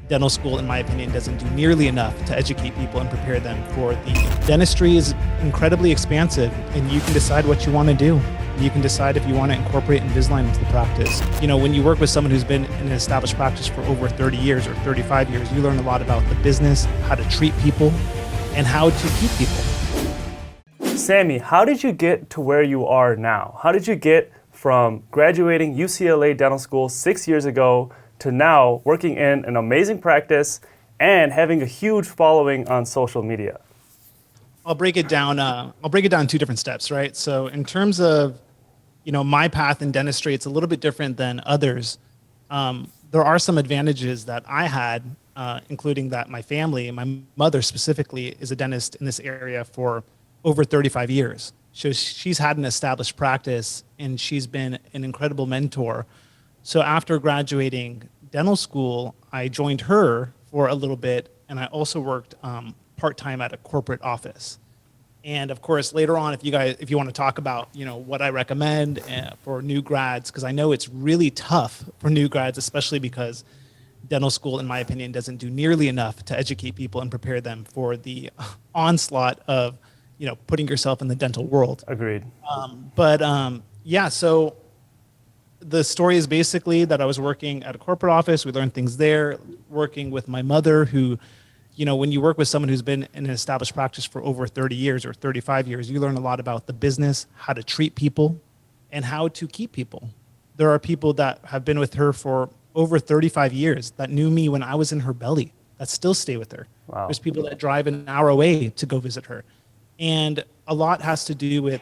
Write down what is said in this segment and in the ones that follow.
dental school, in my opinion, doesn't do nearly enough to educate people and prepare them for the dentistry is incredibly expansive, and you can decide what you want to do. You can decide if you want to incorporate Invisalign into the practice. You know, when you work with someone who's been in an established practice for over 30 years or 35 years, you learn a lot about the business, how to treat people, and how to keep people. Sami, how did you get to where you are now? How did you get from graduating UCLA dental school 6 years ago to now working in an amazing practice and having a huge following on social media? I'll break it down in two different steps, right? So in terms of, my path in dentistry, it's a little bit different than others. There are some advantages that I had, including that my family, my mother specifically, is a dentist in this area for over 35 years. So she's had an established practice, and she's been an incredible mentor. So after graduating dental school, I joined her for a little bit, and I also worked part-time at a corporate office. And of course, later on, if you want to talk about, what I recommend for new grads, because I know it's really tough for new grads, especially because dental school, in my opinion, doesn't do nearly enough to educate people and prepare them for the onslaught of, putting yourself in the dental world. Agreed. So the story is basically that I was working at a corporate office. We learned things there, working with my mother, who, when you work with someone who's been in an established practice for over 30 years or 35 years, you learn a lot about the business, how to treat people, and how to keep people. There are people that have been with her for over 35 years that knew me when I was in her belly, that still stay with her. Wow. There's people that drive an hour away to go visit her. And a lot has to do with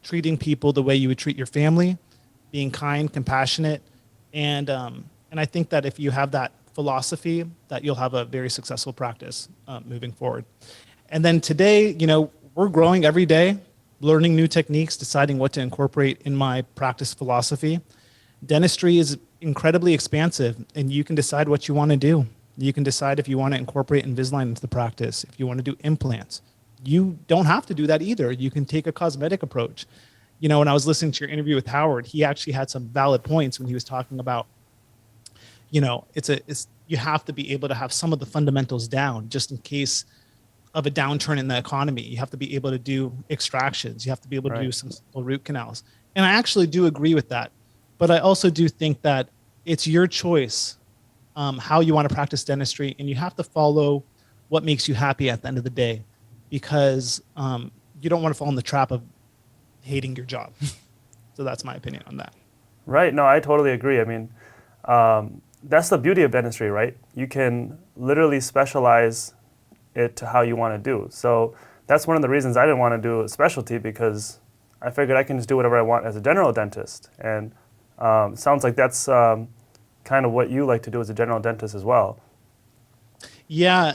treating people the way you would treat your family, being kind, compassionate, and I think that if you have that philosophy, that you'll have a very successful practice moving forward. And then today, we're growing every day, learning new techniques, deciding what to incorporate in my practice philosophy. Dentistry is incredibly expansive, and you can decide what you want to do. You can decide if you want to incorporate Invisalign into the practice, if you want to do implants. You don't have to do that either. You can take a cosmetic approach. When I was listening to your interview with Howard, he actually had some valid points when he was talking about, you have to be able to have some of the fundamentals down just in case of a downturn in the economy. You have to be able to do extractions. You have to be able to do some simple root canals. And I actually do agree with that. But I also do think that it's your choice how you want to practice dentistry, and you have to follow what makes you happy at the end of the day, because you don't want to fall in the trap of hating your job. So that's my opinion on that. Right. No, I totally agree. I mean, that's the beauty of dentistry, right? You can literally specialize it to how you want to do. So that's one of the reasons I didn't want to do a specialty, because I figured I can just do whatever I want as a general dentist. And sounds like that's kind of what you like to do as a general dentist as well. Yeah.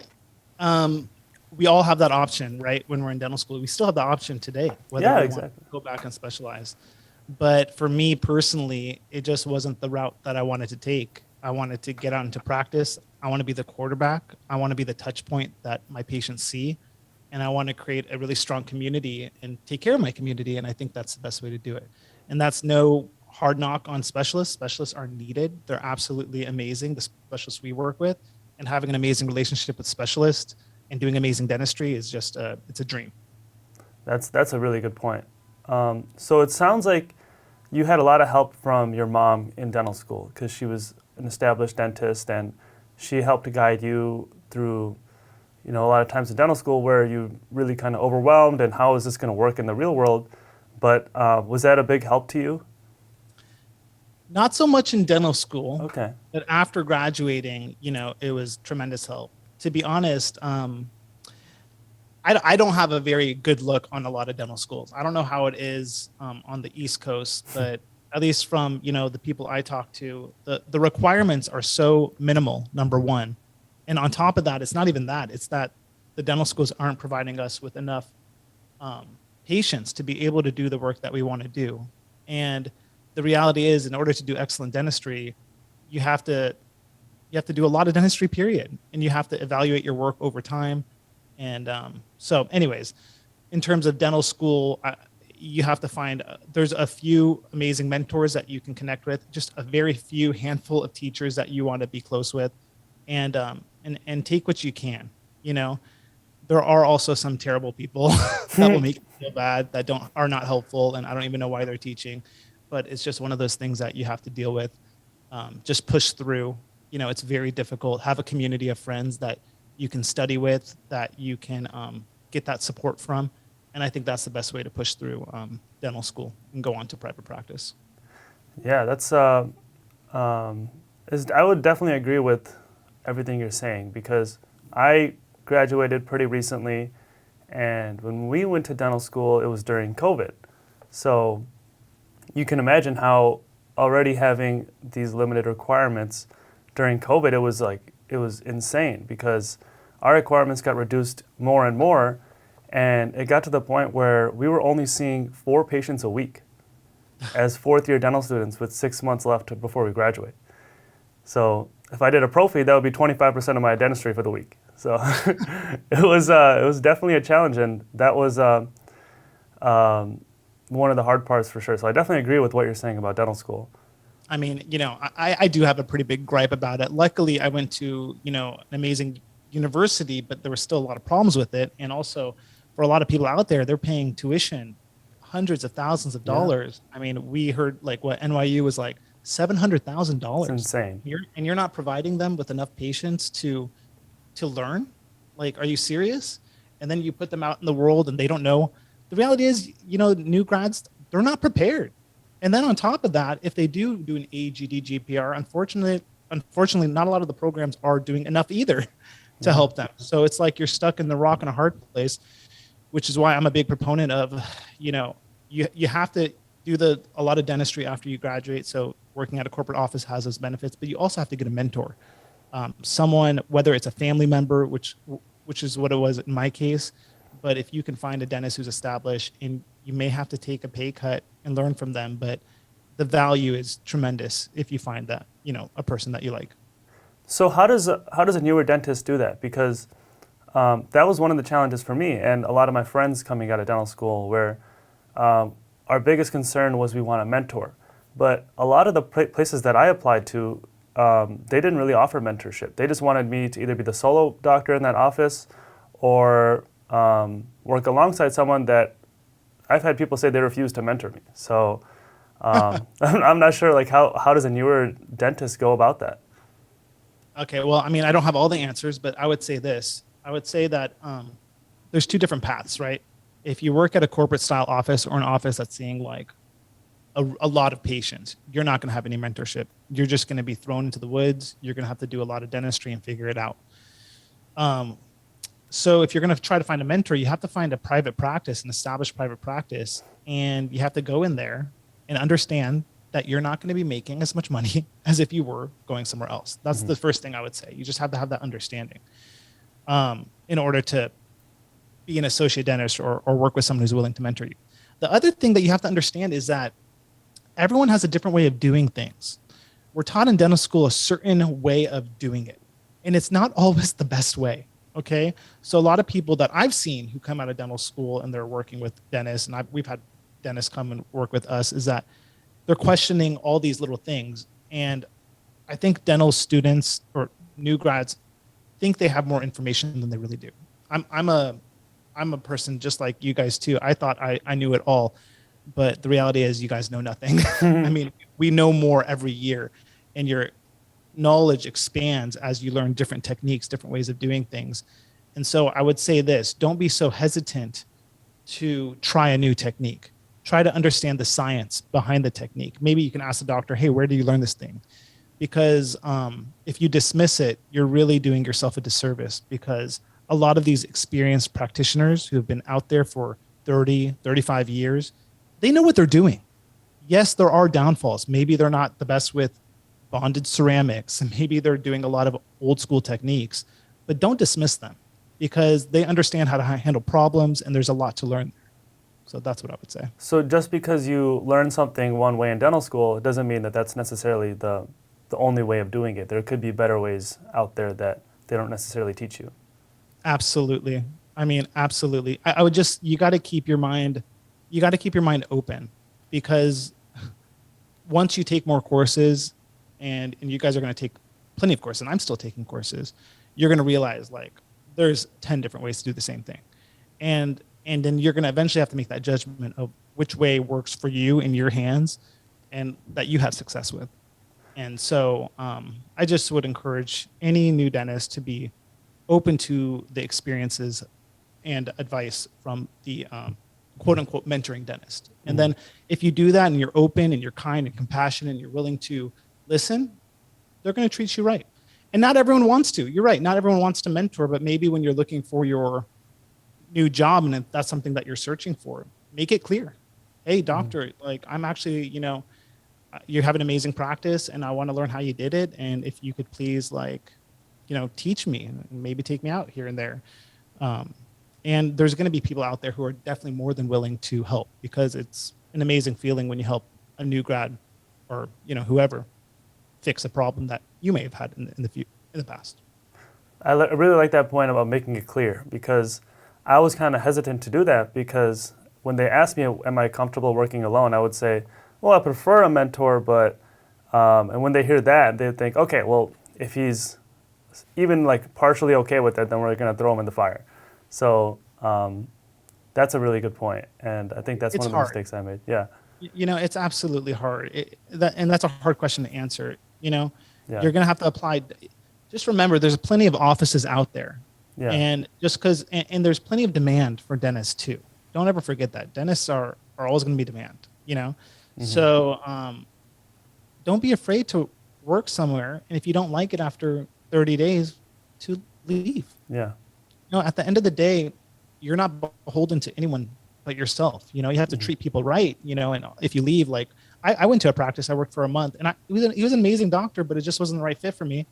We all have that option, right? When we're in dental school, we still have the option today, whether we want to go back and specialize. But for me personally, it just wasn't the route that I wanted to take. I wanted to get out into practice. I want to be the quarterback. I want to be the touch point that my patients see. And I want to create a really strong community and take care of my community. And I think that's the best way to do it. And that's no hard knock on specialists. Specialists are needed. They're absolutely amazing, the specialists we work with. And having an amazing relationship with specialists and doing amazing dentistry is just it's a dream. That's a really good point. So it sounds like you had a lot of help from your mom in dental school, because she was an established dentist, and she helped to guide you through, a lot of times in dental school where you really kind of overwhelmed and how is this going to work in the real world. But was that a big help to you? Not so much in dental school. Okay. But after graduating, it was tremendous help. To be honest, I don't have a very good look on a lot of dental schools. I don't know how it is on the East Coast, but at least from the people I talk to, the requirements are so minimal, number one. And on top of that, it's not even that. It's that the dental schools aren't providing us with enough patients to be able to do the work that we want to do. And the reality is, in order to do excellent dentistry, you have to do a lot of dentistry, period. And you have to evaluate your work over time. And so anyways, in terms of dental school, you have to find, there's a few amazing mentors that you can connect with, just a very few handful of teachers that you want to be close with. and take what you can. You know, there are also some terrible people that will make you feel bad, that don't are not helpful, and I don't even know why they're teaching. But it's just one of those things that you have to deal with. Just push through. You know, it's very difficult. Have a community of friends that you can study with, that you can get that support from, and I think that's the best way to push through dental school and go on to private practice. Yeah, that's. I would definitely agree with everything you're saying because I graduated pretty recently, and when we went to dental school, it was during COVID. So you can imagine how already having these limited requirements during COVID, it was insane because our requirements got reduced more and more, and it got to the point where we were only seeing 4 patients a week as fourth-year dental students with 6 months left before we graduate. So if I did a prophy, that would be 25% of my dentistry for the week. So it was definitely a challenge, and that was one of the hard parts for sure. So I definitely agree with what you're saying about dental school. I mean, you know, I do have a pretty big gripe about it. Luckily, I went to, you know, an amazing university, but there were still a lot of problems with it. And also, for a lot of people out there, they're paying tuition hundreds of thousands of dollars. I mean, we heard like what NYU was like $700,000. It's insane. You're not providing them with enough patience to learn. Like, are you serious? And then you put them out in the world and they don't know. The reality is, you know, new grads, they're not prepared. And then on top of that, if they do an AGD GPR, unfortunately, not a lot of the programs are doing enough either to help them. So it's like you're stuck in the rock and a hard place, which is why I'm a big proponent of, you know, you have to do a lot of dentistry after you graduate. So working at a corporate office has those benefits, but you also have to get a mentor, someone, whether it's a family member, which is what it was in my case. But if you can find a dentist who's established, and you may have to take a pay cut and learn from them, but the value is tremendous if you find that, you know, a person that you like. So how does a newer dentist do that? Because that was one of the challenges for me and a lot of my friends coming out of dental school, where our biggest concern was we want a mentor. But a lot of the places that I applied to, they didn't really offer mentorship. They just wanted me to either be the solo doctor in that office or work alongside someone that I've had people say they refuse to mentor me. So I'm not sure, like, how does a newer dentist go about that? Okay, well, I mean, I don't have all the answers, but I would say this. I would say that there's 2 different paths, right? If you work at a corporate style office or an office that's seeing like a lot of patients, you're not going to have any mentorship. You're just going to be thrown into the woods. You're going to have to do a lot of dentistry and figure it out. So if you're going to try to find a mentor, you have to find a private practice, an established private practice, and you have to go in there and understand that you're not going to be making as much money as if you were going somewhere else. That's the first thing I would say. You just have to have that understanding in order to be an associate dentist or work with someone who's willing to mentor you. The other thing that you have to understand is that everyone has a different way of doing things. We're taught in dental school a certain way of doing it, and it's not always the best way. Okay. So a lot of people that I've seen who come out of dental school and they're working with dentists, and we've had dentists come and work with us, is that they're questioning all these little things. And I think dental students or new grads think they have more information than they really do. I'm a person just like you guys too. I thought I knew it all, but the reality is you guys know nothing. I mean, we know more every year, and your knowledge expands as you learn different techniques, different ways of doing things. And so I would say this: don't be so hesitant to try a new technique. Try to understand the science behind the technique. Maybe you can ask the doctor, hey, where did you learn this thing? Because if you dismiss it, you're really doing yourself a disservice, because a lot of these experienced practitioners who have been out there for 30, 35 years, they know what they're doing. Yes, there are downfalls. Maybe they're not the best with bonded ceramics, and maybe they're doing a lot of old school techniques, but don't dismiss them, because they understand how to handle problems, and there's a lot to learn there. So that's what I would say. So just because you learn something one way in dental school, it doesn't mean that that's necessarily the only way of doing it. There could be better ways out there that they don't necessarily teach you. Absolutely. I mean, absolutely. I would just, you got to keep your mind open, because once you take more courses, and you guys are going to take plenty of courses, and I'm still taking courses, you're going to realize like there's 10 different ways to do the same thing. And then you're going to eventually have to make that judgment of which way works for you in your hands and that you have success with. And so I just would encourage any new dentist to be open to the experiences and advice from the quote unquote mentoring dentist. And then if you do that and you're open and you're kind and compassionate and you're willing to listen, they're going to treat you right. And not everyone wants to. You're right. Not everyone wants to mentor, but maybe when you're looking for your new job and if that's something that you're searching for, make it clear. Hey, doctor, like I'm actually, you have an amazing practice and I want to learn how you did it. And if you could please teach me and maybe take me out here and there. And there's going to be people out there who are definitely more than willing to help because it's an amazing feeling when you help a new grad or, whoever fix a problem that you may have had in the past. I really like that point about making it clear because I was kind of hesitant to do that because when they asked me, am I comfortable working alone? I would say, well, I prefer a mentor, but, and when they hear that, they think, okay, well, if he's even like partially okay with it, then we're going to throw him in the fire. So that's a really good point. And I think that's one of the mistakes I made. Yeah. It's absolutely hard. And that's a hard question to answer. Yeah. You're going to have to apply. Just remember, there's plenty of offices out there. Yeah. And just because, and there's plenty of demand for dentists too. Don't ever forget that. Dentists are always going to be demand, So don't be afraid to work somewhere. And if you don't like it after 30 days, to leave. Yeah. At the end of the day, you're not beholden to anyone but yourself. You have to treat people right, and if you leave, like I went to a practice, I worked for a month and he was an amazing doctor, but it just wasn't the right fit for me.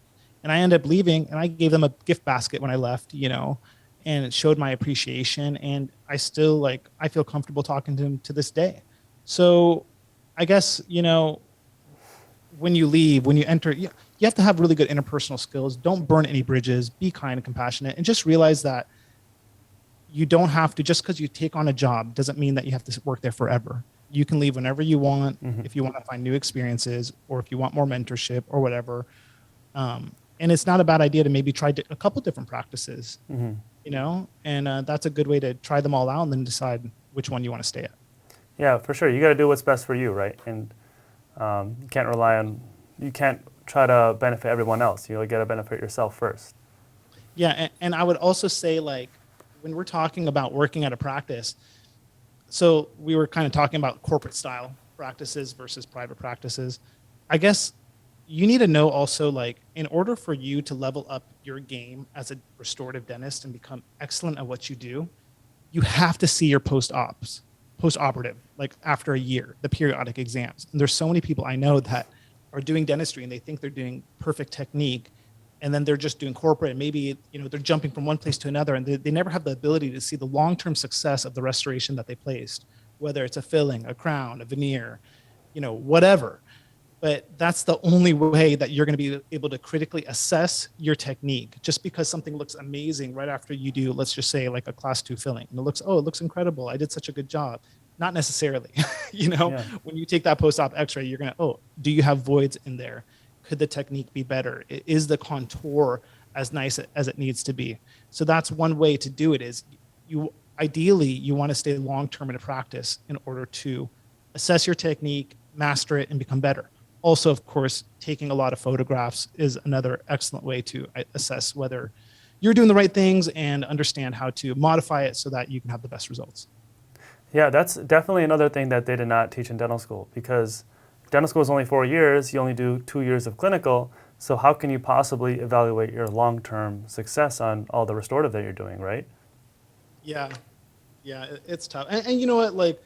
And I ended up leaving and I gave them a gift basket when I left, and it showed my appreciation. And I still I feel comfortable talking to him to this day. So I guess, when you leave, when you enter, you have to have really good interpersonal skills. Don't burn any bridges, be kind and compassionate, and just realize that you don't have to, just because you take on a job doesn't mean that you have to work there forever. You can leave whenever you want, if you want to find new experiences or if you want more mentorship or whatever. And it's not a bad idea to maybe try a couple different practices, and that's a good way to try them all out and then decide which one you want to stay at. Yeah, for sure. You got to do what's best for you, right? And you can't try to benefit everyone else. You got to benefit yourself first. Yeah, and I would also say when we're talking about working at a practice, so we were kind of talking about corporate style practices versus private practices. I guess you need to know also, in order for you to level up your game as a restorative dentist and become excellent at what you do, you have to see your post-operative, after a year, the periodic exams. And there's so many people I know that are doing dentistry and they think they're doing perfect technique. And then they're just doing corporate and maybe, they're jumping from one place to another and they never have the ability to see the long-term success of the restoration that they placed, whether it's a filling, a crown, a veneer, whatever. But that's the only way that you're going to be able to critically assess your technique. Just because something looks amazing right after you do, let's just say a class 2 filling, and it looks incredible. I did such a good job. Not necessarily, When you take that post-op x-ray, you're going to, do you have voids in there? Could the technique be better? Is the contour as nice as it needs to be? So that's one way to do it is ideally you want to stay long-term in a practice in order to assess your technique, master it, and become better. Also, of course, taking a lot of photographs is another excellent way to assess whether you're doing the right things and understand how to modify it so that you can have the best results. Yeah, that's definitely another thing that they did not teach in dental school because dental school is only 4 years. You only do 2 years of clinical. So how can you possibly evaluate your long-term success on all the restorative that you're doing, right? Yeah, it's tough. And you know what,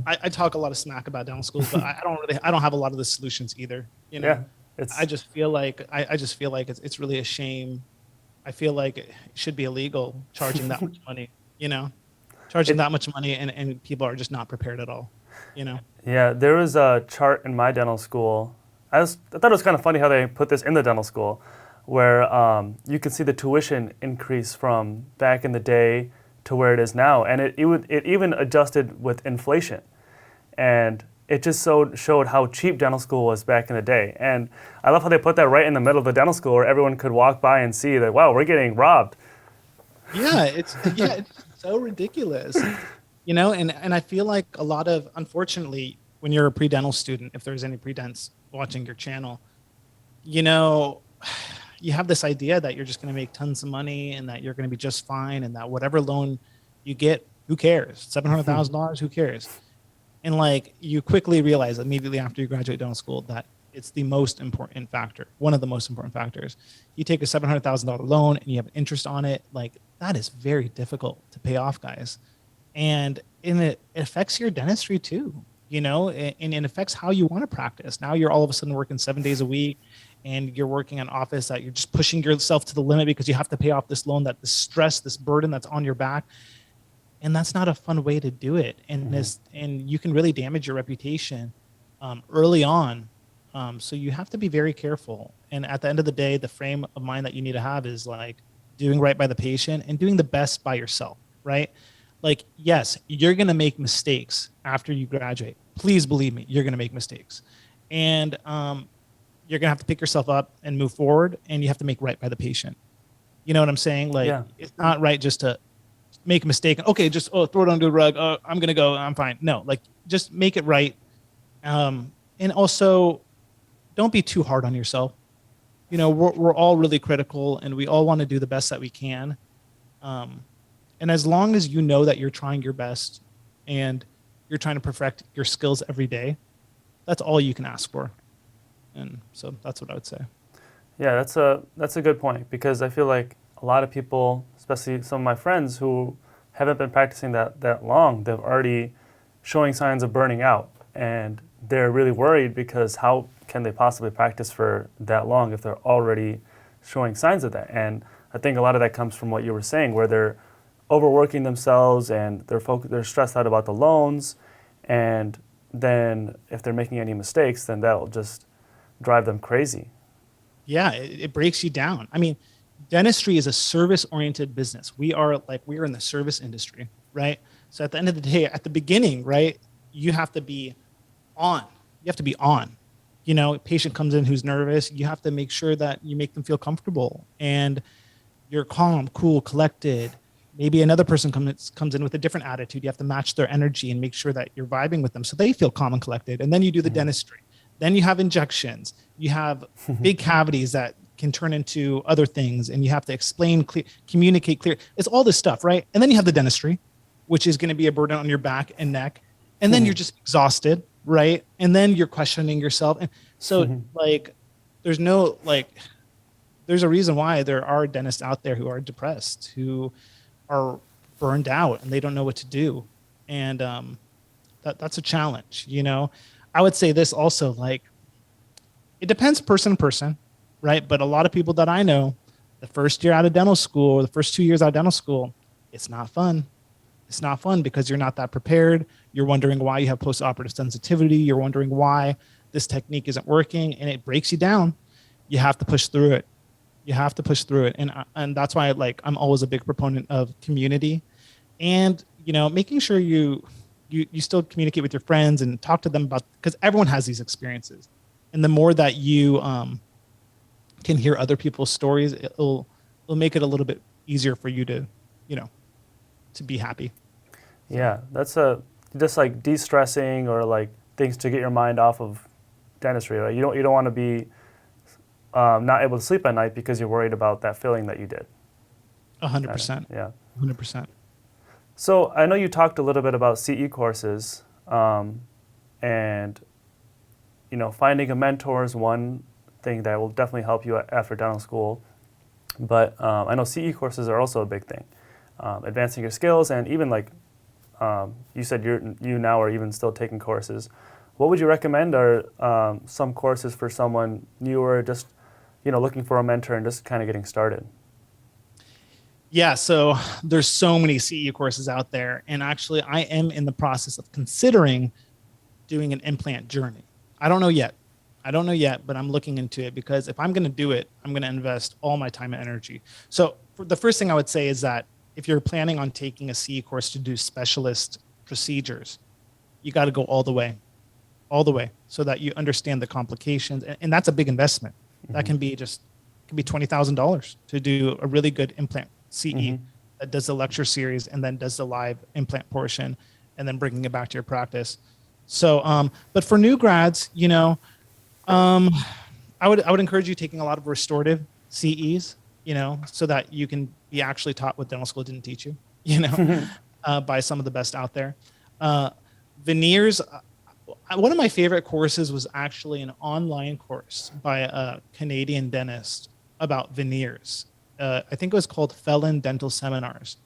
I talk a lot of smack about dental schools, but I don't have a lot of the solutions either. Yeah, I just feel like it's really a shame. I feel like it should be illegal charging that much money, that much money and people are just not prepared at all, Yeah, there was a chart in my dental school. I thought it was kind of funny how they put this in the dental school where you can see the tuition increase from back in the day to where it is now. And it even adjusted with inflation. And it just showed how cheap dental school was back in the day. And I love how they put that right in the middle of the dental school where everyone could walk by and see that, wow, we're getting robbed. It's so ridiculous. And I feel like a lot of, unfortunately, when you're a pre-dental student, if there's any pre-dents watching your channel, you know, you have this idea that you're just going to make tons of money and that you're going to be just fine and that whatever loan you get, who cares? $700,000, who cares? And like you quickly realize immediately after you graduate dental school that it's the most important factor, one of the most important factors. You take a $700,000 loan and you have interest on it, like that is very difficult to pay off, guys. And it affects your dentistry too, and it affects how you want to practice. Now you're all of a sudden working 7 days a week and you're working an office that you're just pushing yourself to the limit because you have to pay off this loan, that this stress, this burden that's on your back. And that's not a fun way to do it. And and you can really damage your reputation early on. So you have to be very careful. And at the end of the day, the frame of mind that you need to have is like doing right by the patient and doing the best by yourself, right? Like, yes, you're going to make mistakes after you graduate. Please believe me, you're going to make mistakes. And you're going to have to pick yourself up and move forward, and you have to make right by the patient. You know what I'm saying? Like, It's not right just to make a mistake and, okay, just throw it under the rug. I'm going to go. I'm fine. No, like, just make it right. And also, don't be too hard on yourself. We're all really critical, and we all want to do the best that we can. And as long as you know that you're trying your best and you're trying to perfect your skills every day, that's all you can ask for. And so that's what I would say. Yeah, that's a good point, because I feel like a lot of people, especially some of my friends who haven't been practicing that long, they're already showing signs of burning out. And they're really worried because how can they possibly practice for that long if they're already showing signs of that? And I think a lot of that comes from what you were saying, where they're overworking themselves and they're stressed out about the loans. And then if they're making any mistakes, then that'll just drive them crazy. Yeah, it breaks you down. I mean, dentistry is a service-oriented business. We're in the service industry, right? So at the end of the day, at the beginning, right, you have to be on. You have to be on. A patient comes in who's nervous. You have to make sure that you make them feel comfortable and you're calm, cool, collected. Maybe another person comes in with a different attitude. You have to match their energy and make sure that you're vibing with them so they feel calm and collected. And then you do the dentistry. Then you have injections. You have big cavities that can turn into other things, and you have to explain, communicate clear. It's all this stuff, right? And then you have the dentistry, which is going to be a burden on your back and neck. And then you're just exhausted, right? And then you're questioning yourself. And so there's a reason why there are dentists out there who are depressed, who are burned out and they don't know what to do. And that's a challenge, I would say this also, like, it depends person to person, right? But a lot of people that I know, the first year out of dental school or the first 2 years out of dental school, it's not fun. It's not fun because you're not that prepared. You're wondering why you have postoperative sensitivity. You're wondering why this technique isn't working, and it breaks you down. You have to push through it. You have to push through it. And that's why I'm always a big proponent of community and, making sure you still communicate with your friends and talk to them about, because everyone has these experiences. And the more that you can hear other people's stories, it'll make it a little bit easier for you to, to be happy. Yeah, that's just like de-stressing or like things to get your mind off of dentistry. Right? You don't want to be not able to sleep at night because you're worried about that filling that you did. 100%. Yeah. 100%. So I know you talked a little bit about CE courses, and finding a mentor is one thing that will definitely help you after dental school. But I know CE courses are also a big thing, advancing your skills, and even like you said, you now are even still taking courses. What would you recommend are some courses for someone newer, just looking for a mentor and just kind of getting started? Yeah, so there's so many CE courses out there, and actually I am in the process of considering doing an implant journey. I don't know yet, but I'm looking into it because if I'm going to do it, I'm going to invest all my time and energy. So the first thing I would say is that if you're planning on taking a CE course to do specialist procedures, you got to go all the way. all the way, so that you understand the complications. And that's a big investment. That can be $20,000 to do a really good implant CE that does the lecture series and then does the live implant portion, and then bringing it back to your practice. So, but for new grads, I would encourage you taking a lot of restorative CEs, so that you can be actually taught what dental school didn't teach you, by some of the best out there. Veneers. One of my favorite courses was actually an online course by a Canadian dentist about veneers. I think it was called Felon Dental Seminars.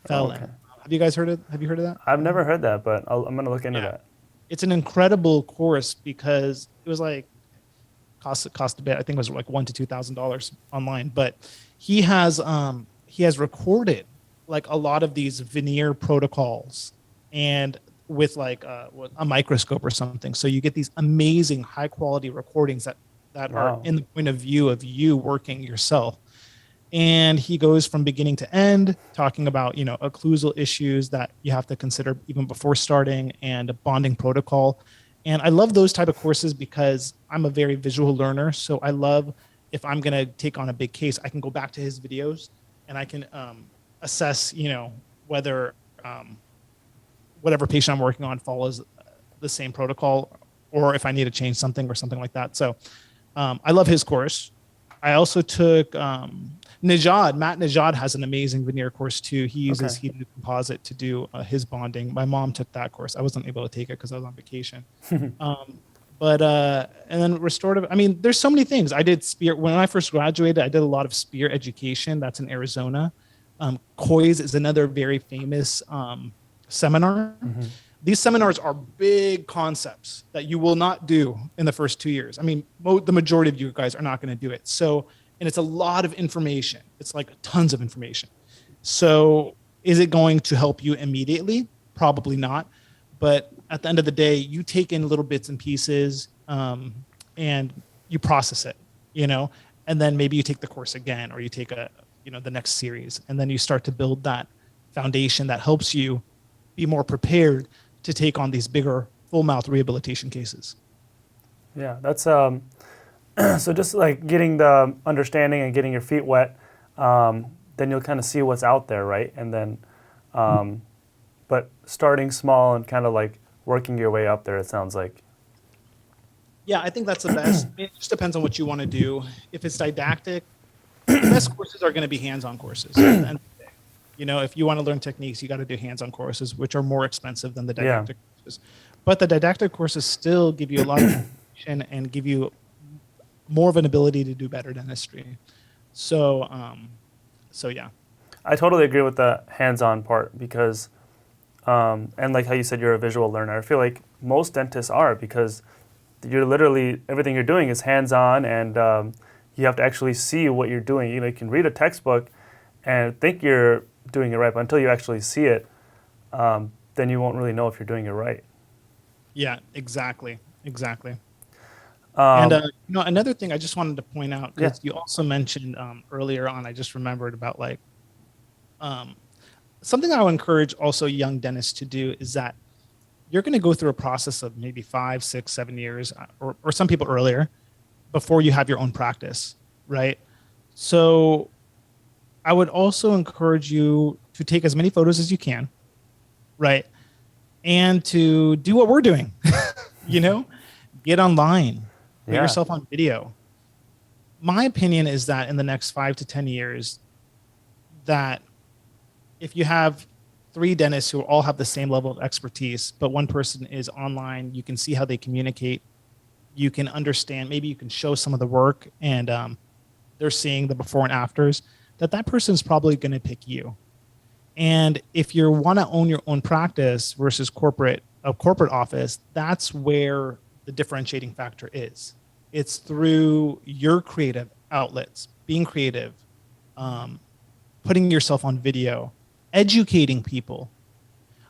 Felon. Okay. Have you guys heard of? Have you heard of that? I've never heard that, but I'm going to look into that. It's an incredible course because it was like cost a bit. I think it was like $1,000 to $2,000 online, but he has recorded like a lot of these veneer protocols and with like a microscope or something. So you get these amazing high quality recordings that Wow. are in the point of view of you working yourself. And he goes from beginning to end talking about, occlusal issues that you have to consider even before starting, and a bonding protocol. And I love those type of courses because I'm a very visual learner. So I love, if I'm going to take on a big case, I can go back to his videos and I can assess, whether whatever patient I'm working on follows the same protocol, or if I need to change something or something like that. So I love his course. I also took Matt Najad has an amazing veneer course too. He uses heated composite to do his bonding. My mom took that course. I wasn't able to take it because I was on vacation. And then restorative, there's so many things. I did spear. When I first graduated, I did a lot of spear education. That's in Arizona. COIS is another very famous seminar. These seminars are big concepts that you will not do in the first 2 years. The majority of you guys are not going to do it. So, and it's a lot of information. It's like tons of information. So is it going to help you immediately? Probably not. But at the end of the day, you take in little bits and pieces and you process it, and then maybe you take the course again, or you take the next series, and then you start to build that foundation that helps you be more prepared to take on these bigger full mouth rehabilitation cases. Yeah, that's so just like getting the understanding and getting your feet wet, then you'll kind of see what's out there, right? And then, but starting small and kind of like working your way up there, it sounds like. Yeah, I think that's the best. It just depends on what you want to do. If it's didactic, the best courses are going to be hands-on courses. And if you want to learn techniques, you got to do hands-on courses, which are more expensive than the didactic courses. But the didactic courses still give you a lot of information and give you more of an ability to do better dentistry. So yeah. I totally agree with the hands-on part because, and like how you said you're a visual learner, I feel like most dentists are, because you're literally, everything you're doing is hands-on, and you have to actually see what you're doing. You can read a textbook and think you're doing it right, but until you actually see it, then you won't really know if you're doing it right. Yeah, exactly. And another thing I just wanted to point out, because you also mentioned earlier on, I just remembered about like something I would encourage also young dentists to do is that you're going to go through a process of maybe 5, 6, 7 years, or some people earlier, before you have your own practice, right? So I would also encourage you to take as many photos as you can, right? And to do what we're doing, get online, put yourself on video. My opinion is that in the next 5 to 10 years, that if you have 3 dentists who all have the same level of expertise, but one person is online, you can see how they communicate. You can understand, maybe you can show some of the work, and they're seeing the before and afters, that person is probably going to pick you. And if you want to own your own practice versus corporate office, that's where the differentiating factor is. It's through your creative outlets, being creative, putting yourself on video, educating people.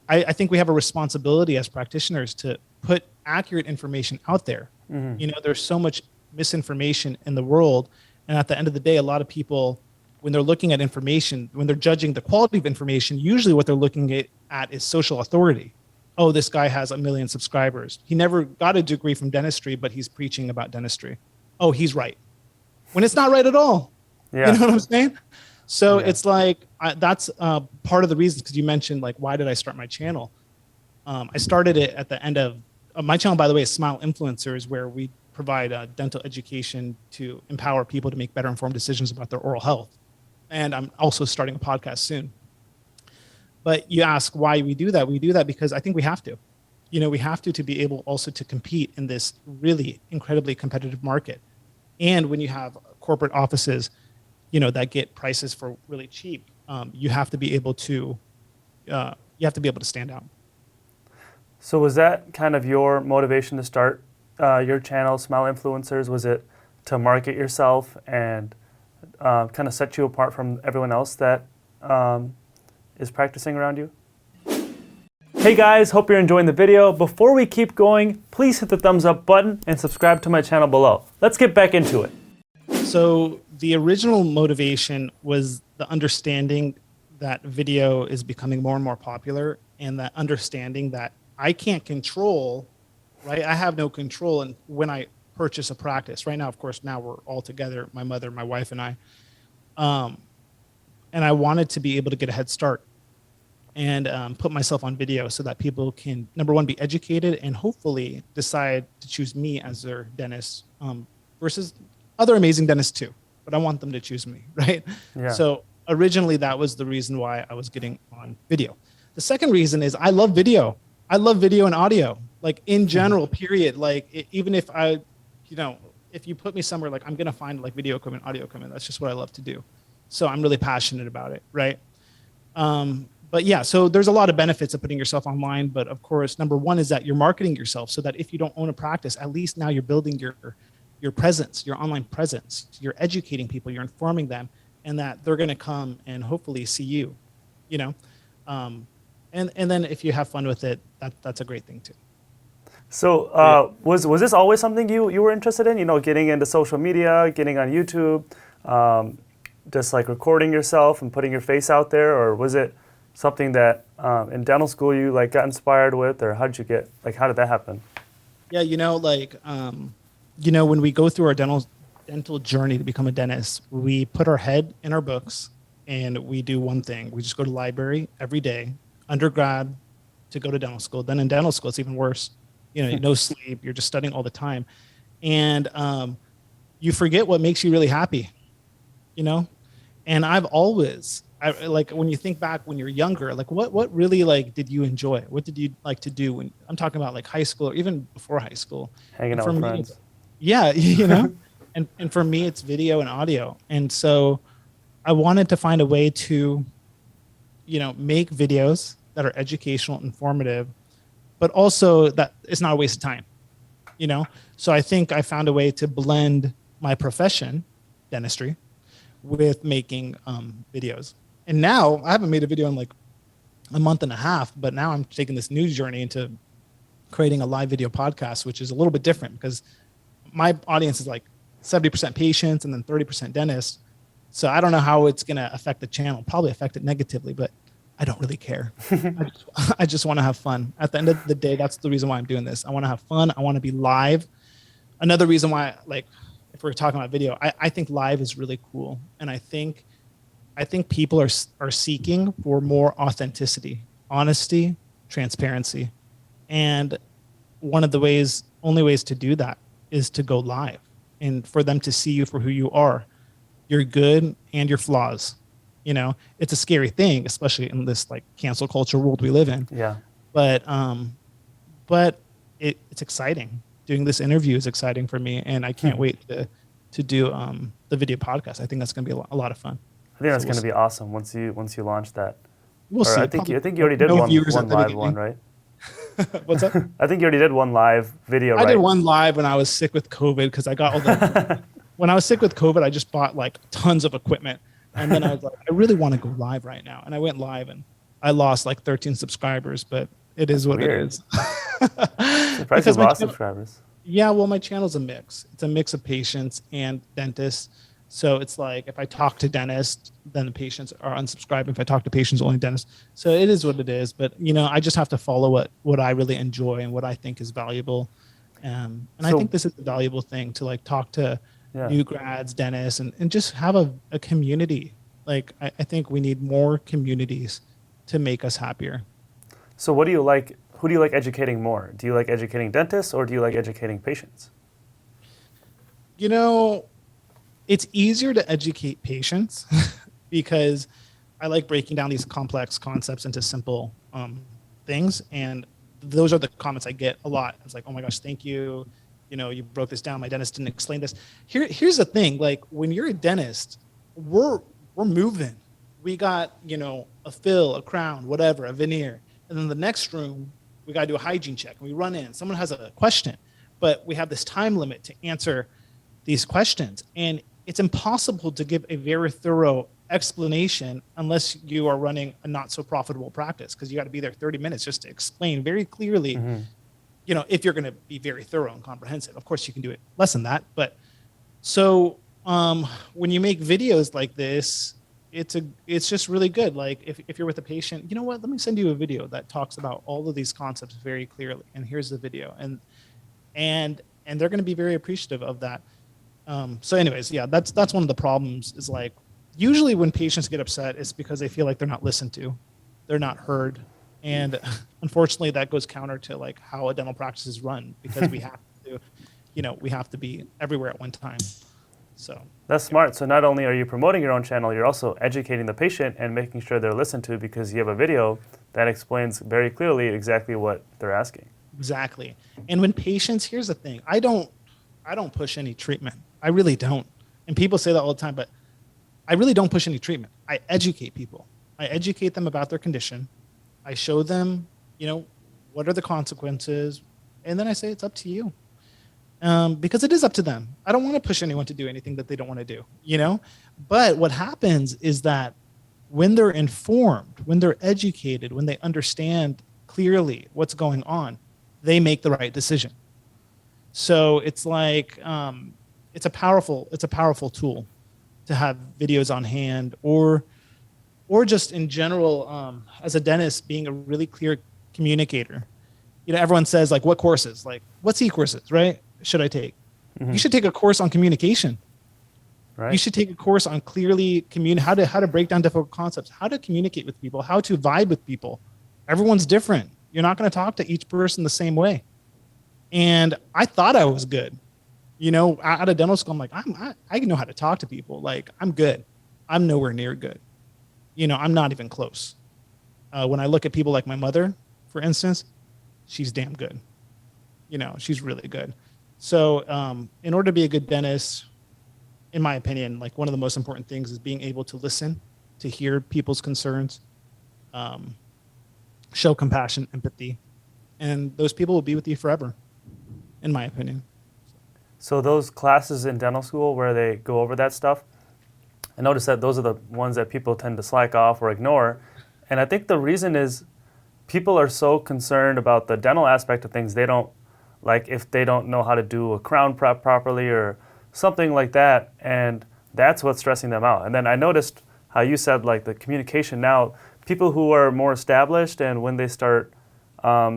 I think we have a responsibility as practitioners to put accurate information out there. There's so much misinformation in the world. And at the end of the day, a lot of people, when they're looking at information, when they're judging the quality of information, usually what they're looking at is social authority. oh, this guy has 1 million subscribers. He never got a degree from dentistry, but he's preaching about dentistry. Oh, he's right. When it's not right at all. Yeah. You know what I'm saying? So Yeah. it's like, that's part of the reasons, because you mentioned like, why did I start my channel? I started it at the end of my channel, by the way, is Smile Influencers, where we provide dental education to empower people to make better informed decisions about their oral health. And I'm also starting a podcast soon. But you ask why we do that. We do that because I think we have to. You know, we have to be able also to compete in this really incredibly competitive market. And when you have corporate offices, you know, that get prices for really cheap, you have to be able to stand out. So was that kind of your motivation to start your channel, Smile Influencers? Was it to market yourself and kind of set you apart from everyone else that is practicing around you? Hey guys, hope you're enjoying the video. Before we keep going, please hit the thumbs up button and subscribe to my channel below. Let's get back into it. So the original motivation was the understanding that video is becoming more and more popular, and that understanding that I can't control, right? I have no control. And when I purchase a practice right now, of course, now we're all together, my mother, my wife, and I, and I wanted to be able to get a head start and put myself on video so that people can, number one, be educated and hopefully decide to choose me as their dentist versus other amazing dentists too. But I want them to choose me, right? Yeah. So originally that was the reason why I was getting on video. The second reason is I love video. I love video and audio, like in general, period. Like even if I, you know, if you put me somewhere, like I'm going to find like video equipment, audio equipment. That's just what I love to do. So I'm really passionate about it. Right. But yeah, so there's a lot of benefits of putting yourself online. But of course, number one is that you're marketing yourself so that if you don't own a practice, at least now you're building your presence, your online presence. You're educating people, you're informing them, and that they're going to come and hopefully see you, you know. And then if you have fun with it, that's a great thing too. So was this always something you were interested in? You know, getting into social media, getting on YouTube, just like recording yourself and putting your face out there, or was it something that in dental school you like got inspired with, or how did that happen? Yeah, you know, like you know, when we go through our dental journey to become a dentist, we put our head in our books and we do one thing. We just go to the library every day, undergrad to go to dental school. Then in dental school, it's even worse. You know, no sleep, you're just studying all the time. And you forget what makes you really happy, you know? And I've always, like when you think back when you're younger, like what really like did you enjoy? What did you like to do when I'm talking about like high school or even before high school? Hanging out with friends. Yeah, you know? and for me, it's video and audio. And so I wanted to find a way to, you know, make videos that are educational, informative, but also that it's not a waste of time, you know? So I think I found a way to blend my profession, dentistry, with making videos. And now I haven't made a video in like a month and a half, but now I'm taking this new journey into creating a live video podcast, which is a little bit different because my audience is like 70% patients and then 30% dentists. So I don't know how it's going to affect the channel, probably affect it negatively, but I don't really care. I just want to have fun. At the end of the day, that's the reason why I'm doing this. I want to have fun. I want to be live. Another reason why, like, if we're talking about video, I think live is really cool. And I think people are seeking for more authenticity, honesty, transparency. And one of the only ways to do that is to go live and for them to see you for who you are, your good and your flaws. You know, it's a scary thing, especially in this like cancel culture world we live in. Yeah. But it's exciting. Doing this interview is exciting for me, and I can't wait to do the video podcast. I think that's going to be a lot of fun. I think that's going to be awesome once you launch that. We'll see. I think you already did one live one, right? What's that? I think you already did one live video, right? I did one live when I was sick with COVID because I got all the. When I was sick with COVID, I just bought like tons of equipment. And then I was like, I really want to go live right now. And I went live and I lost like 13 subscribers, but it is what it is. Surprised you lost subscribers. Yeah, well, my channel's a mix. It's a mix of patients and dentists. So it's like if I talk to dentists, then the patients are unsubscribing. If I talk to patients only dentists, so it is what it is. But I just have to follow what I really enjoy and what I think is valuable. And I think So this is a valuable thing to like talk to yeah. new grads, dentists, and just have a community. Like I think we need more communities to make us happier. So what do you like? Who do you like educating more? Do you like educating dentists or do you like educating patients? You know, it's easier to educate patients because I like breaking down these complex concepts into simple things. And those are the comments I get a lot. It's like, oh my gosh, thank you. You broke this down. My dentist didn't explain this. Here's the thing. Like when you're a dentist, we're moving. We got, a fill, a crown, whatever, a veneer. And then the next room, we got to do a hygiene check. And we run in. Someone has a question, but we have this time limit to answer these questions. And it's impossible to give a very thorough explanation unless you are running a not so profitable practice, because you got to be there 30 minutes just to explain very clearly, if you're going to be very thorough and comprehensive. Of course, you can do it less than that. But so when you make videos like this, it's just really good. Like if you're with a patient, you know what, let me send you a video that talks about all of these concepts very clearly. And here's the video. And they're going to be very appreciative of that. So anyways, yeah, that's one of the problems is like, usually when patients get upset, it's because they feel like they're not listened to, they're not heard. And unfortunately that goes counter to like how a dental practice is run, because we have to be everywhere at one time. So That's smart. So not only are you promoting your own channel, you're also educating the patient and making sure they're listened to, because you have a video that explains very clearly exactly what they're asking. exactly. And when patients, here's the thing, I don't push any treatment. I really don't. And people say that all the time, but I really don't push any treatment. I educate people. I educate them about their condition. I show them, what are the consequences? And then I say, it's up to you. Because it is up to them. I don't want to push anyone to do anything that they don't want to do, But what happens is that when they're informed, when they're educated, when they understand clearly what's going on, they make the right decision. So it's like it's a powerful tool to have videos on hand, or just in general, as a dentist, being a really clear communicator. Everyone says like, what courses, like what's e-courses, right? Should I take? You should take a course on communication. Right. You should take a course on clearly how to break down difficult concepts, how to communicate with people, how to vibe with people. Everyone's different. You're not going to talk to each person the same way. And I thought I was good. Out of dental school, I'm like, I know how to talk to people. Like, I'm good. I'm nowhere near good. I'm not even close. When I look at people like my mother, for instance, she's damn good. She's really good. So in order to be a good dentist, in my opinion, like one of the most important things is being able to listen, to hear people's concerns, show compassion, empathy, and those people will be with you forever, in my opinion. So those classes in dental school where they go over that stuff, I noticed that those are the ones that people tend to slack off or ignore. And I think the reason is people are so concerned about the dental aspect of things, they don't, like if they don't know how to do a crown prep properly or something like that, and that's what's stressing them out. And then I noticed how you said like the communication now, people who are more established and when they start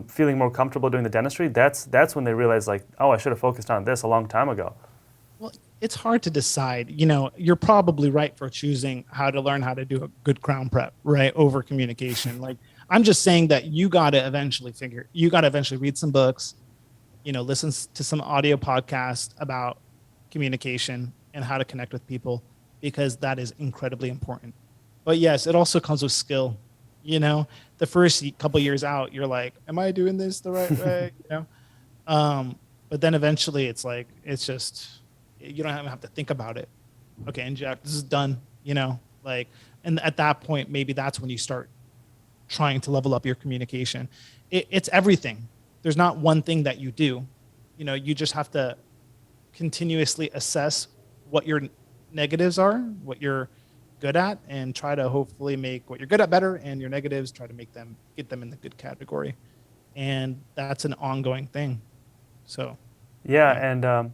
feeling more comfortable doing the dentistry, that's when they realize like, oh, I should have focused on this a long time ago. Well, it's hard to decide. You're probably right for choosing how to learn how to do a good crown prep, right, over communication. Like, I'm just saying that you got to eventually read some books, listen to some audio podcasts about communication and how to connect with people, because that is incredibly important. But yes, it also comes with skill. The first couple years out, you're like, am I doing this the right way? But then eventually it's like, it's just, you don't have to think about it. Okay, inject, this is done, and at that point, maybe that's when you start trying to level up your communication. It's everything. There's not one thing that you do. You just have to continuously assess what your negatives are, what you're good at, and try to hopefully make what you're good at better, and your negatives, try to get them in the good category. And that's an ongoing thing. So yeah. And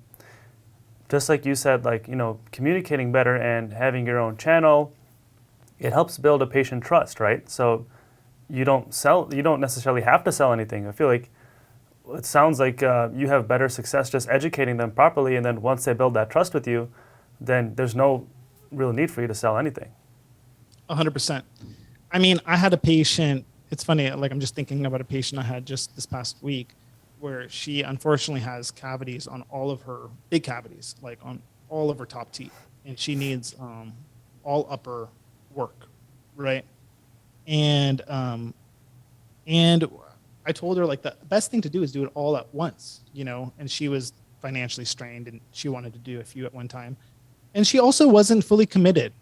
just like you said, like, communicating better and having your own channel, it helps build a patient trust, right? So you don't necessarily have to sell anything. I feel like it sounds like you have better success just educating them properly, and then once they build that trust with you, then there's no real need for you to sell anything. 100%. I mean, I had a patient. It's funny. Like, I'm just thinking about a patient I had just this past week, where she unfortunately has cavities on all of her big cavities, like on all of her top teeth, and she needs all upper work, right? And I told her, like, the best thing to do is do it all at once, and she was financially strained and she wanted to do a few at one time. And she also wasn't fully committed.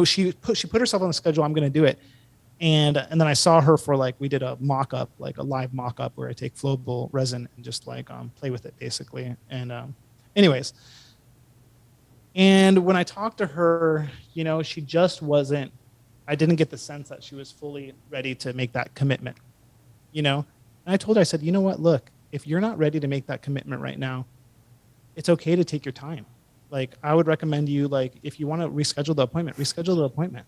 She put herself on the schedule. I'm going to do it. And then I saw her for, like, we did a mock-up, like a live mock-up where I take flowable resin and just like play with it basically. And anyways, and when I talked to her, she just wasn't, I didn't get the sense that she was fully ready to make that commitment, And I told her, I said, you know what, look, if you're not ready to make that commitment right now, it's okay to take your time. Like, I would recommend you, like, if you want to reschedule the appointment.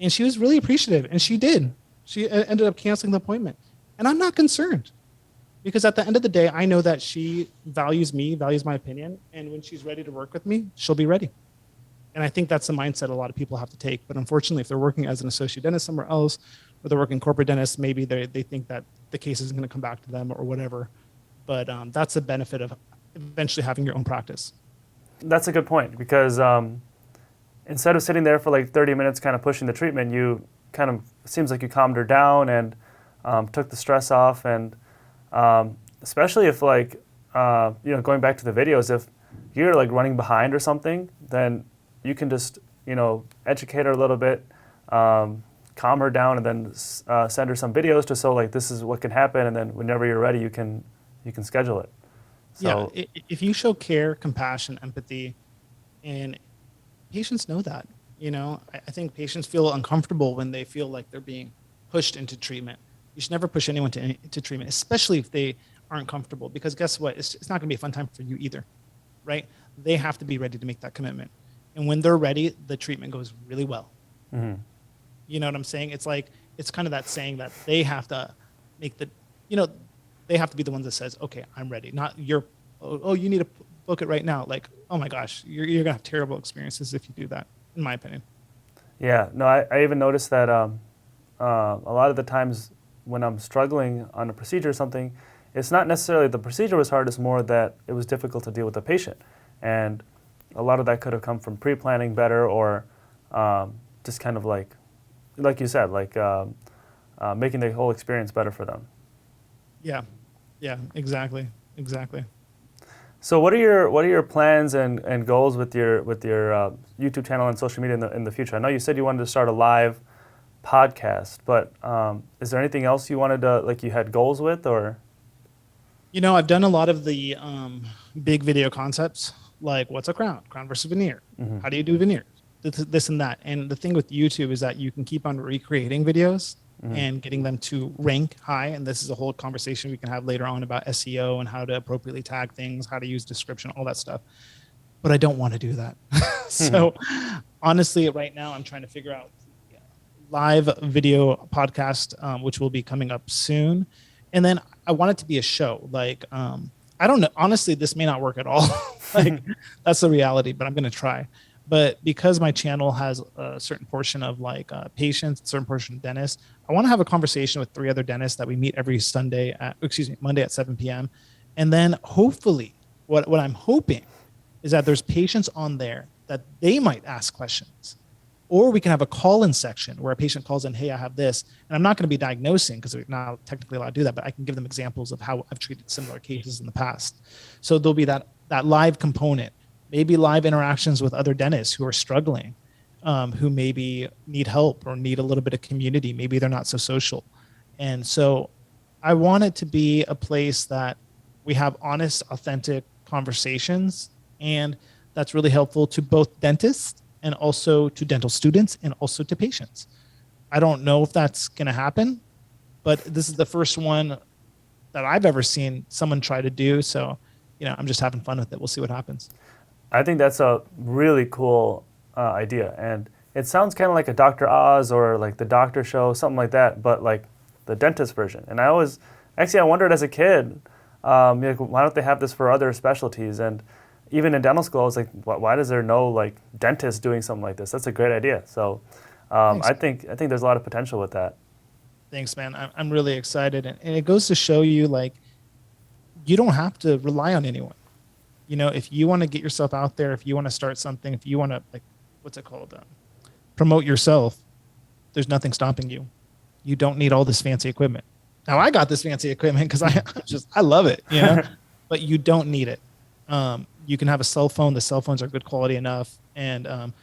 And she was really appreciative, and she did. She ended up canceling the appointment. And I'm not concerned, because at the end of the day, I know that she values me, values my opinion. And when she's ready to work with me, she'll be ready. And I think that's the mindset a lot of people have to take. But unfortunately, if they're working as an associate dentist somewhere else, or they're working corporate dentist, maybe they think that the case isn't going to come back to them or whatever. But that's the benefit of eventually having your own practice. That's a good point, because instead of sitting there for like 30 minutes kind of pushing the treatment, you kind of, it seems like you calmed her down and took the stress off. And especially if, like, going back to the videos, if you're like running behind or something, then you can just, educate her a little bit, calm her down, and then send her some videos just so, like, this is what can happen. And then whenever you're ready, you can schedule it. So, yeah, if you show care, compassion, empathy, and patients know that, I think patients feel uncomfortable when they feel like they're being pushed into treatment. You should never push anyone to treatment, especially if they aren't comfortable, because guess what? It's not going to be a fun time for you either, right? They have to be ready to make that commitment. And when they're ready, the treatment goes really well. mm-hmm. You know what I'm saying? It's like, it's kind of that saying that they have to make they have to be the ones that says, okay, I'm ready. Not you need to book it right now. Like, oh my gosh, you're going to have terrible experiences if you do that, in my opinion. Yeah, no, I even noticed that a lot of the times when I'm struggling on a procedure or something, it's not necessarily the procedure was hard, it's more that it was difficult to deal with the patient. And a lot of that could have come from pre-planning better, or just kind of like you said, like making the whole experience better for them. Yeah, exactly. So what are your plans and goals with your YouTube channel and social media in the future? I know you said you wanted to start a live podcast, but is there anything else you wanted to, like, you had goals with, or? I've done a lot of the big video concepts, like what's a crown versus veneer, mm-hmm. how do you do veneers, this and that. And the thing with YouTube is that you can keep on recreating videos mm-hmm. and getting them to rank high. And this is a whole conversation we can have later on about SEO and how to appropriately tag things, how to use description, all that stuff. But I don't want to do that. So honestly, right now I'm trying to figure out live video podcast, which will be coming up soon. And then I want it to be a show. Like, I don't know. Honestly, this may not work at all. Like, that's the reality, but I'm going to try. But because my channel has a certain portion of patients, a certain portion of dentists, I want to have a conversation with 3 other dentists that we meet every Monday at 7 p.m. And then hopefully what I'm hoping is that there's patients on there that they might ask questions. Or we can have a call-in section where a patient calls in, hey, I have this. And I'm not going to be diagnosing, because we're not technically allowed to do that, but I can give them examples of how I've treated similar cases in the past. So there'll be that live component, maybe live interactions with other dentists who are struggling, who maybe need help or need a little bit of community. Maybe they're not so social. And so I want it to be a place that we have honest, authentic conversations, and that's really helpful to both dentists and also to dental students and also to patients. I don't know if that's going to happen, but this is the first one that I've ever seen someone try to do. So, I'm just having fun with it. We'll see what happens. I think that's a really cool idea, and it sounds kind of like a Dr. Oz or like the Doctor Show, something like that, but like the dentist version. And I always, actually, I wondered as a kid, like, why don't they have this for other specialties? And even in dental school, I was like, why does there no like dentist doing something like this? That's a great idea. So Thanks. I think there's a lot of potential with that. Thanks, man. I'm really excited. And it goes to show you, like, you don't have to rely on anyone. You know, if you want to get yourself out there, if you want to start something, if you want to, like, what's it called? Promote yourself, there's nothing stopping you. You don't need all this fancy equipment. Now, I got this fancy equipment because I love it, you know, but you don't need it. You can have a cell phone. The cell phones are good quality enough, and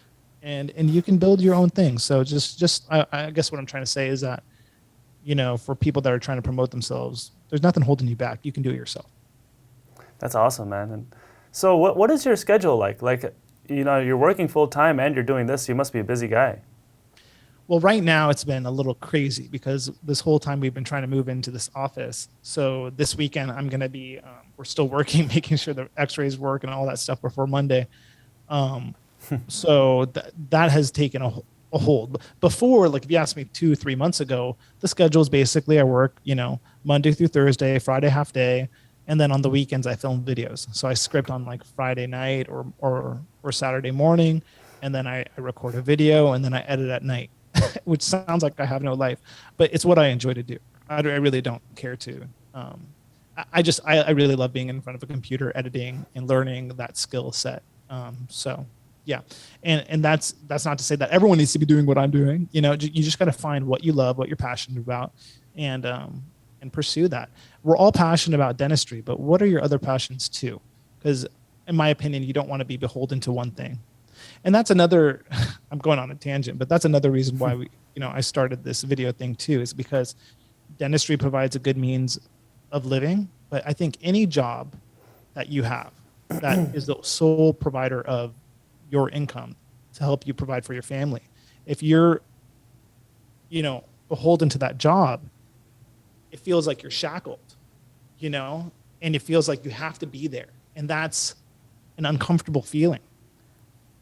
you can build your own thing. So I guess what I'm trying to say is that, you know, for people that are trying to promote themselves, there's nothing holding you back. You can do it yourself. That's awesome, man. And so what is your schedule like? Like, you know, you're working full time and you're doing this. You must be a busy guy. Well, right now it's been a little crazy because this whole time we've been trying to move into this office. So this weekend I'm going to be, we're still working, making sure the x-rays work and all that stuff before Monday. Um, so that has taken a hold. Before, like if you asked me 2-3 months ago, the schedule is basically I work, you know, Monday through Thursday, Friday half day. And then on the weekends I film videos. So I script on like Friday night or Saturday morning. And then I record a video and then I edit at night. Which sounds like I have no life, but it's what I enjoy to do. I really don't care to. I really love being in front of a computer, editing and learning that skill set. So yeah, and that's not to say that everyone needs to be doing what I'm doing. You know, you just got to find what you love, what you're passionate about, and pursue that. We're all passionate about dentistry, but what are your other passions too? Because in my opinion, you don't want to be beholden to one thing. And that's another, I'm going on a tangent, but that's another reason why I started this video thing too, is because dentistry provides a good means of living. But I think any job that you have that is the sole provider of your income to help you provide for your family, if you're, beholden to that job, it feels like you're shackled, and it feels like you have to be there. And that's an uncomfortable feeling,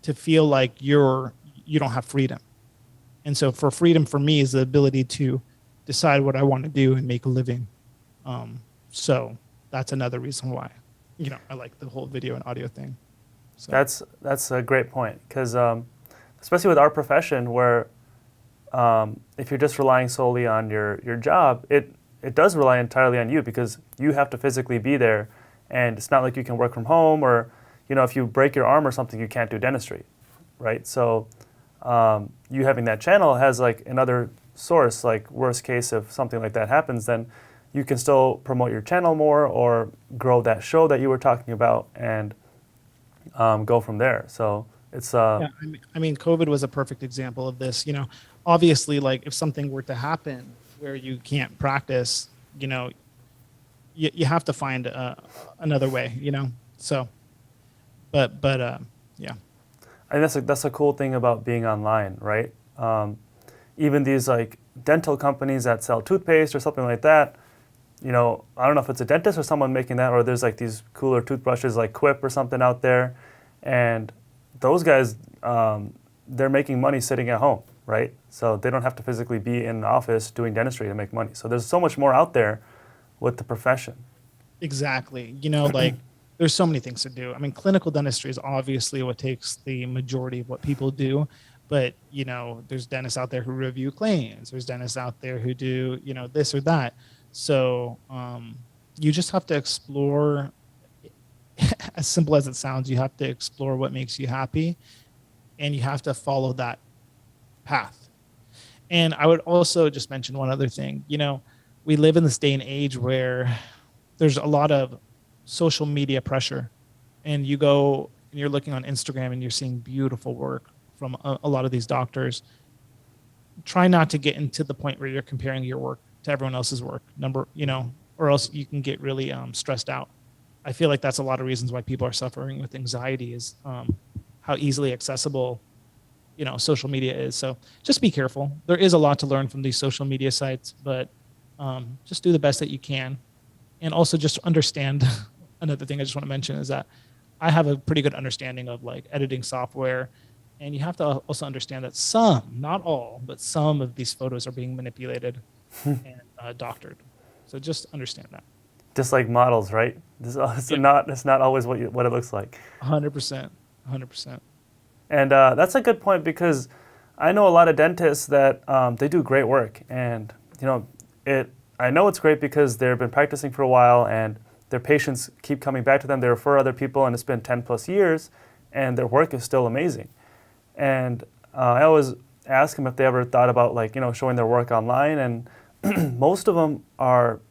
to feel like you don't have freedom. And so for freedom for me is the ability to decide what I want to do and make a living. So that's another reason why, I like the whole video and audio thing. So That's a great point, because especially with our profession, where if you're just relying solely on your job, it does rely entirely on you, because you have to physically be there, and it's not like you can work from home, or if you break your arm or something, you can't do dentistry, right? So you having that channel has like another source, like worst case, if something like that happens, then you can still promote your channel more or grow that show that you were talking about, and go from there. So it's yeah, I mean, COVID was a perfect example of this. Obviously, like if something were to happen where you can't practice, you have to find another way. So, but yeah. and that's a cool thing about being online, right? Even these like dental companies that sell toothpaste or something like that, I don't know if it's a dentist or someone making that, or there's like these cooler toothbrushes like Quip or something out there, and those guys, they're making money sitting at home, right? So they don't have to physically be in an office doing dentistry to make money. So there's so much more out there with the profession. Exactly. Like there's so many things to do. I mean, clinical dentistry is obviously what takes the majority of what people do. But, there's dentists out there who review claims. There's dentists out there who do, this or that. So you just have to explore, as simple as it sounds, you have to explore what makes you happy, and you have to follow that path. And I would also just mention one other thing. We live in this day and age where there's a lot of social media pressure, and you go and you're looking on Instagram and you're seeing beautiful work from a lot of these doctors. Try not to get into the point where you're comparing your work to everyone else's work, or else you can get really stressed out. I feel like that's a lot of reasons why people are suffering with anxiety, is how easily accessible social media is. So just be careful. There is a lot to learn from these social media sites, but just do the best that you can. And also just understand, another thing I just want to mention is that I have a pretty good understanding of like editing software. And you have to also understand that some, not all, but some of these photos are being manipulated and doctored. So just understand that. Just like models, right? It's not always what it looks like. 100%. 100%. And that's a good point, because I know a lot of dentists that they do great work, and I know it's great because they've been practicing for a while, and their patients keep coming back to them. They refer other people, and it's been 10 plus years, and their work is still amazing. And I always ask them if they ever thought about showing their work online, and most of them are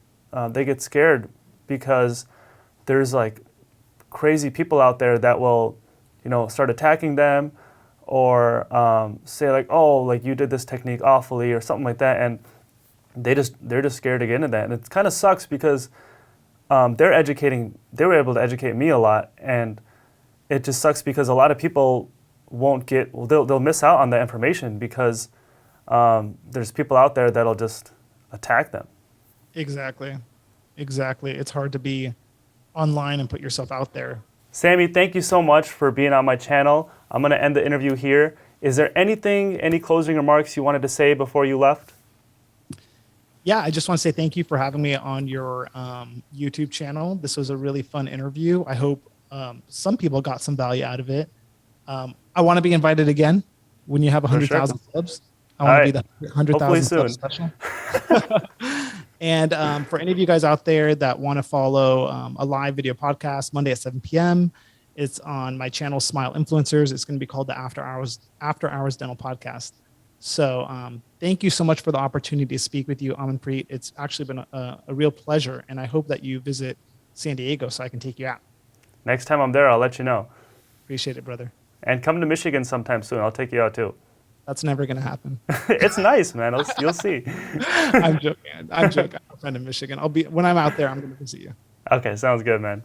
they get scared because there's like crazy people out there that will start attacking them, or say like, oh, like you did this technique awfully or something like that, and they're just scared to get into that. And it kind of sucks because they were able to educate me a lot, and it just sucks because a lot of people they'll miss out on that information because there's people out there that'll just attack them. Exactly. It's hard to be online and put yourself out there. Sami, thank you so much for being on my channel. I'm going to end the interview here. Is there any closing remarks you wanted to say before you left? Yeah, I just want to say thank you for having me on your YouTube channel. This was a really fun interview. I hope some people got some value out of it. I want to be invited again when you have 100,000 subs. I want to be the 100,000 subs special. And for any of you guys out there that want to follow a live video podcast Monday at 7 p.m., it's on my channel, Smile Influencers. It's going to be called the After Hours Dental Podcast. So thank you so much for the opportunity to speak with you, Amanpreet. It's actually been a real pleasure, and I hope that you visit San Diego so I can take you out. Next time I'm there, I'll let you know. Appreciate it, brother. And come to Michigan sometime soon. I'll take you out too. That's never going to happen. It's nice, man. You'll see. I'm joking. I'm a friend in Michigan. When I'm out there, I'm going to visit you. Okay, sounds good, man.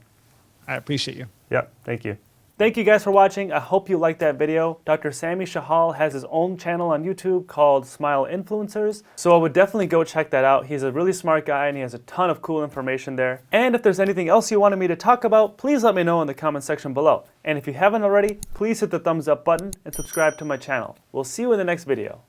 I appreciate you. Yep, thank you. Thank you guys for watching. I hope you liked that video. Dr. Sami Shahal has his own channel on YouTube called Smile Influencers, so I would definitely go check that out. He's a really smart guy and he has a ton of cool information there. And if there's anything else you wanted me to talk about, please let me know in the comment section below. And if you haven't already, please hit the thumbs up button and subscribe to my channel. We'll see you in the next video.